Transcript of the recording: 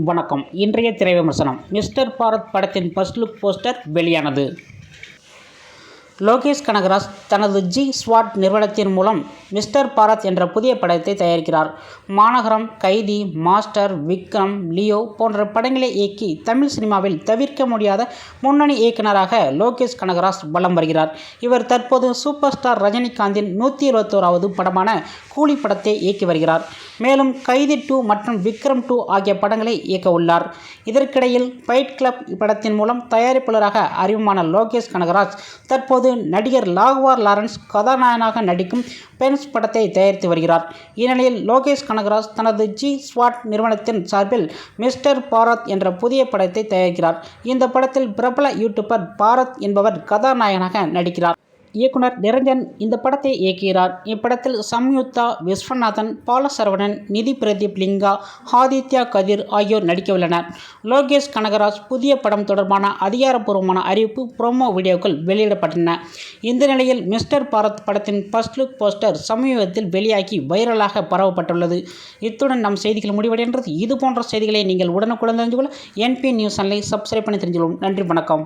வணக்கம். இன்றைய திரை விமர்சனம். மிஸ்டர் பாரத் படத்தின் ஃபர்ஸ்ட் லுக் போஸ்டர் வெளியானது. லோகேஷ் கனகராஜ் தனது ஜி ஸ்வாட் நிறுவனத்தின் மூலம் மிஸ்டர் பாரத் என்ற புதிய படத்தை தயாரிக்கிறார். மாநகரம், கைதி, மாஸ்டர், விக்ரம், லியோ போன்ற படங்களை இயக்கி தமிழ் சினிமாவில் தவிர்க்க முடியாத முன்னணி இயக்குநராக லோகேஷ் கனகராஜ் வலம் வருகிறார். இவர் தற்போது சூப்பர் ஸ்டார் ரஜினிகாந்தின் 121வது படமான கூலி படத்தை இயக்கி வருகிறார். மேலும் கைதி 2 மற்றும் விக்ரம் 2 ஆகிய படங்களை இயக்க உள்ளார். இதற்கிடையில் ஃபைட் கிளப் படத்தின் மூலம் தயாரிப்பாளராக அறிமுகமான லோகேஷ் கனகராஜ் தற்போது நடிகர் ராகவா லாரன்ஸ் கதாநாயகனாக நடிக்கும் பென்ஸ் படத்தை தயாரித்து வருகிறார். இந்நிலையில் லோகேஷ் கனகராஜ் தனது ஜி ஸ்வாட் நிறுவனத்தின் சார்பில் மிஸ்டர் பாரத் என்ற புதிய படத்தை தயாரிக்கிறார். இந்த படத்தில் பிரபல யூடியூபர் பாரத் என்பவர் கதாநாயகனாக நடிக்கிறார். இயக்குனர் நிரஞ்சன் இந்த படத்தை இயக்குகிறார். இப்படத்தில் சம்யுக்தா, விஸ்வநாதன், பாலசரவணன், நிதி பிரதீப் லிங்கா, ஆதித்யா கதிர் ஆகியோர் நடிக்கவுள்ளனர். லோகேஷ் கனகராஜ் புதிய படம் தொடர்பான அதிகாரப்பூர்வமான அறிவிப்பு ப்ரோமோ வீடியோக்கள் வெளியிடப்பட்டன. இந்த நிலையில் மிஸ்டர் பாரத் படத்தின் ஃபர்ஸ்ட் லுக் போஸ்டர் சமீபத்தில் வெளியாகி வைரலாக பரவப்பட்டுள்ளது. இத்துடன் நம் செய்திகள் முடிவடைகின்றது. இதுபோன்ற செய்திகளை நீங்கள் உடனுக்குடன் தெரிந்து கொள்ள NP நியூஸ் சேனலை சப்ஸ்கிரைப் பண்ணி தெரிஞ்சுக்கொள்ளும். நன்றி, வணக்கம்.